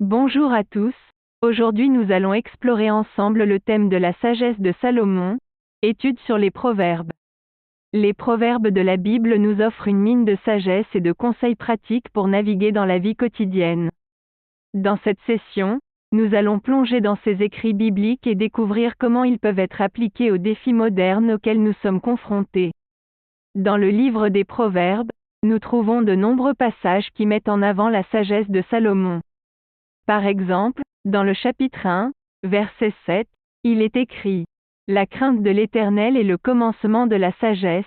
Bonjour à tous, aujourd'hui nous allons explorer ensemble le thème de la sagesse de Salomon, étude sur les proverbes. Les proverbes de la Bible nous offrent une mine de sagesse et de conseils pratiques pour naviguer dans la vie quotidienne. Dans cette session, nous allons plonger dans ces écrits bibliques et découvrir comment ils peuvent être appliqués aux défis modernes auxquels nous sommes confrontés. Dans le livre des Proverbes, nous trouvons de nombreux passages qui mettent en avant la sagesse de Salomon. Par exemple, dans le chapitre 1, verset 7, il est écrit « La crainte de l'Éternel est le commencement de la sagesse,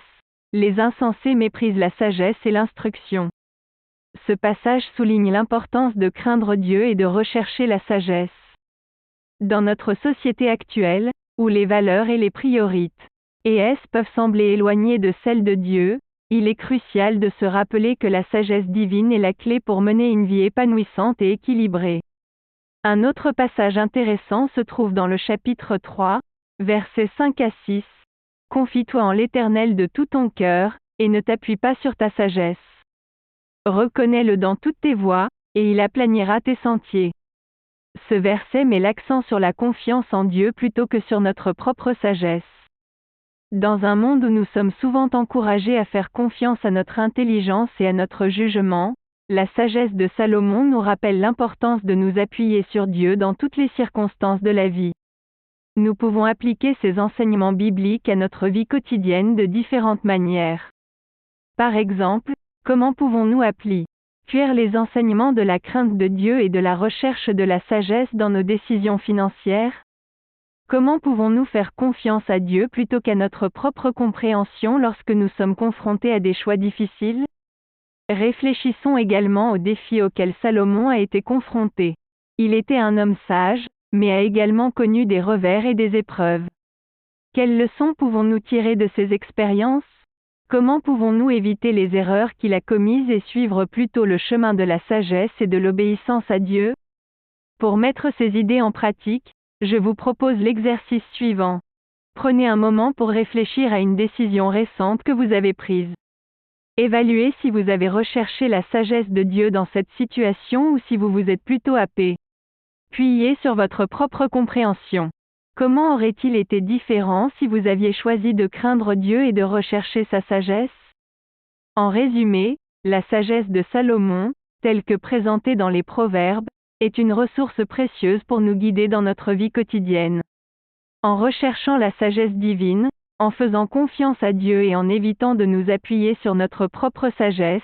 les insensés méprisent la sagesse et l'instruction. » Ce passage souligne l'importance de craindre Dieu et de rechercher la sagesse. Dans notre société actuelle, où les valeurs et les priorités peuvent sembler éloignées de celles de Dieu, il est crucial de se rappeler que la sagesse divine est la clé pour mener une vie épanouissante et équilibrée. Un autre passage intéressant se trouve dans le chapitre 3, versets 5 à 6. « Confie-toi en l'Éternel de tout ton cœur, et ne t'appuie pas sur ta sagesse. Reconnais-le dans toutes tes voies, et il aplanira tes sentiers. » Ce verset met l'accent sur la confiance en Dieu plutôt que sur notre propre sagesse. Dans un monde où nous sommes souvent encouragés à faire confiance à notre intelligence et à notre jugement, la sagesse de Salomon nous rappelle l'importance de nous appuyer sur Dieu dans toutes les circonstances de la vie. Nous pouvons appliquer ces enseignements bibliques à notre vie quotidienne de différentes manières. Par exemple, comment pouvons-nous appliquer les enseignements de la crainte de Dieu et de la recherche de la sagesse dans nos décisions financières? Comment pouvons-nous faire confiance à Dieu plutôt qu'à notre propre compréhension lorsque nous sommes confrontés à des choix difficiles? Réfléchissons également aux défis auxquels Salomon a été confronté. Il était un homme sage, mais a également connu des revers et des épreuves. Quelles leçons pouvons-nous tirer de ces expériences? Comment pouvons-nous éviter les erreurs qu'il a commises et suivre plutôt le chemin de la sagesse et de l'obéissance à Dieu? Pour mettre ces idées en pratique, je vous propose l'exercice suivant. Prenez un moment pour réfléchir à une décision récente que vous avez prise. Évaluez si vous avez recherché la sagesse de Dieu dans cette situation ou si vous vous êtes plutôt appuyé sur votre propre compréhension. Comment aurait-il été différent si vous aviez choisi de craindre Dieu et de rechercher sa sagesse? En résumé, la sagesse de Salomon, telle que présentée dans les Proverbes, est une ressource précieuse pour nous guider dans notre vie quotidienne. En recherchant la sagesse divine, en faisant confiance à Dieu et en évitant de nous appuyer sur notre propre sagesse,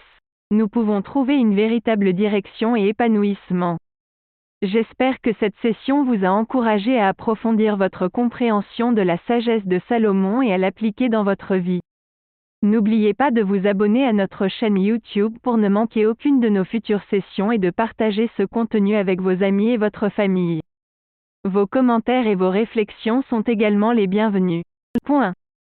nous pouvons trouver une véritable direction et épanouissement. J'espère que cette session vous a encouragé à approfondir votre compréhension de la sagesse de Salomon et à l'appliquer dans votre vie. N'oubliez pas de vous abonner à notre chaîne YouTube pour ne manquer aucune de nos futures sessions et de partager ce contenu avec vos amis et votre famille. Vos commentaires et vos réflexions sont également les bienvenus.